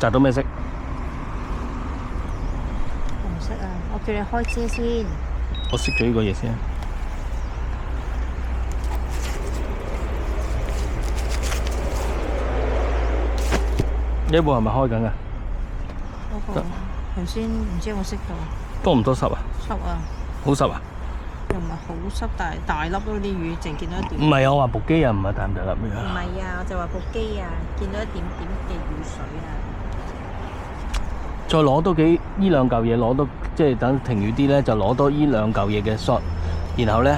擲到咩色？紅色啊！我叫你開車先。我熄咗呢個嘢先。呢部係咪開緊㗎？嗰個頭先唔知有冇熄到。多唔多濕啊？濕啊！好濕啊！又唔係好濕，但係大粒咯啲雨，淨見到一點。唔係我話部機啊，唔係大唔大粒咩？唔係啊，我就話部機啊，見到一點點嘅雨水啊。再攞多幾呢兩嚿嘢，攞多即係等停雨啲咧，就攞多呢兩嚿嘢嘅 shot，然後咧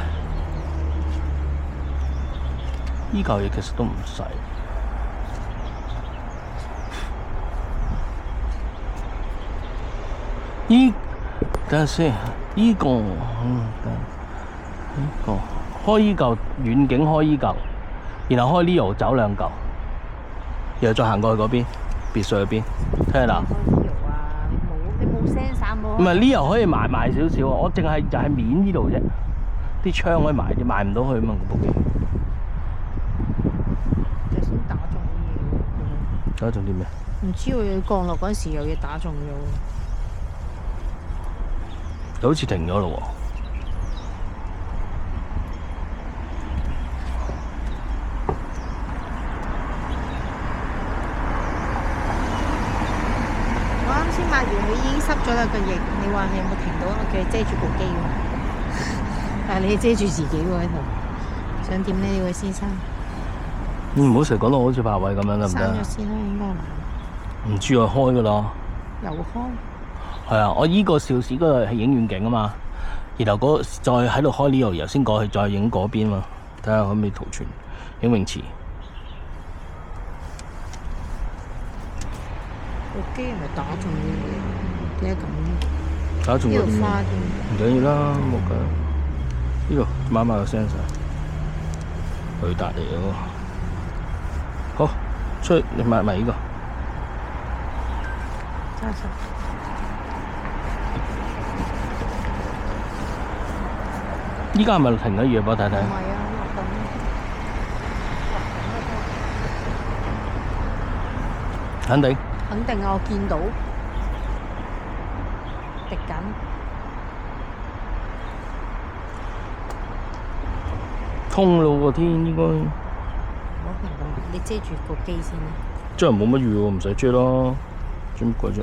呢嚿嘢其實都唔細。等陣先，呢個開依嚿遠景開依嚿，然後開呢度走兩嚿，然後再行過去嗰邊別墅嗰邊，睇下嗱。你冇聲散冇。唔係呢度可以埋少少，我淨係就係面呢度啫，啲窗可以埋啲，埋唔到去啊嘛部機。就先打中啲嘢。打中啲咩？唔知喎，降落嗰陣時有嘢打中咗。好似停咗咯喎！我啱先抹完佢已經濕咗啦個翼，你話你有冇停到？我叫你遮住部機喎，但係你遮住自己喎喺度，想點呢？呢位先生？你唔好成日講到好似泊位咁樣得唔得？閂咗先啦，應該係嘛？唔知啊，開噶啦。又開？係啊，我依個邵氏嗰個係影遠景啊嘛，然後再喺度開呢度，然後先過去再影嗰邊嘛，睇下可唔可以圖存影泳池。部機係咪打中嘅？點解咁？打中嗰邊呢度花唔緊要啦，冇計。呢度買個 sensor， 雷達嚟嘅喎。好，出去你買埋呢個。揸實。依家係咪停咗雨？幫我睇睇。唔係啊，落緊。肯定。肯定啊！我見到滴緊。通咯個天應該。唔好咁，你遮住個機先啦。遮冇乜雨喎，唔使遮咯。遮乜鬼啫？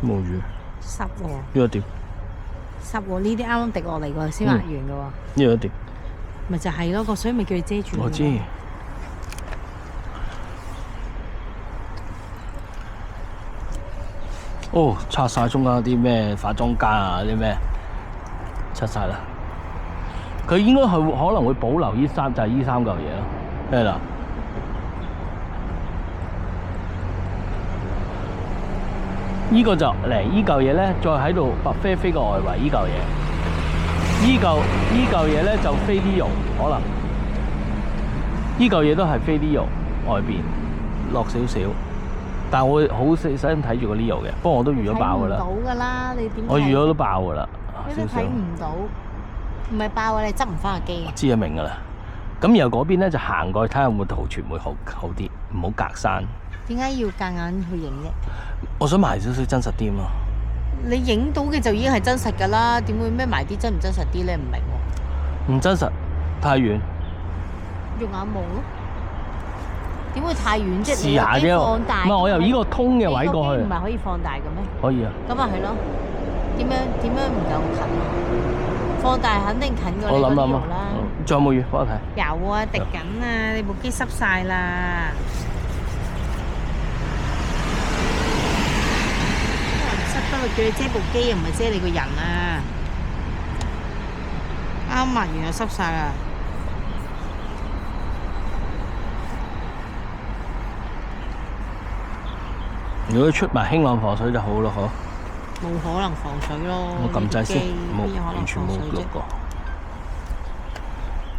冇雨。濕喎。呢個點？濕喎，呢啲啱啱滴落嚟喎，先抹完嘅喎。呢個一點。咪就係咯，個水咪叫你遮住。我知。哦，拆晒中間啲咩化妝間啊，啲咩拆晒啦。佢應該係可能會保留呢三就係呢三嚿嘢咯，係啦。呢個就嚟呢嚿嘢咧，再喺度白飛個外圍呢嚿嘢。呢嚿嘢咧就飛啲油，可能呢嚿嘢都係飛啲油外邊落少少。但係我會好細心睇住個 Leo 嘅，不過我都預咗爆㗎啦。睇唔到㗎啦，你點？我預咗都爆㗎啦，你都睇唔到，唔係爆啊！你執唔翻個機啊？知啊，明㗎啦。咁然後嗰邊咧就行過去睇下會圖傳會好啲，唔好隔山。點解要夾硬去影啫？我想埋少少真實啲咯。你影到嘅就已經係真實㗎啦，點會孭埋啲真唔真實啲咧？唔明喎。唔真實，太遠。用眼望咯。點會太遠啫？試下啫。放大。唔係我由呢個通嘅位過去。唔係可以放大嘅咩？可以啊。咁啊係咯。點樣唔夠近啊？放大肯定近過你個 Leo 啦。仲有冇雨？幫我睇。有啊，滴緊啊！你部機濕晒啦。濕得我叫你遮部機，又唔係遮你個人啊！啱抹完又濕晒啦。如果出埋輕浪防水就好咯，嗬。冇可能防水咯。我撳掣先，冇完全冇碌過。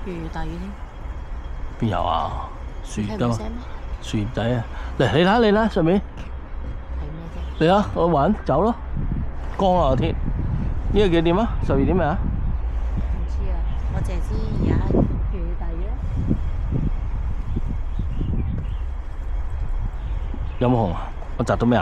越嚟越大雨添。邊有啊？樹葉得嘛？樹葉仔啊！嚟你睇你啦，上面。係咩啫？嚟啊！我揾走咯。光啊個天。呢個幾點啊？12點未啊？唔知啊，我淨係知而家越嚟越大雨啦。有冇紅啊？我摘到咩啊？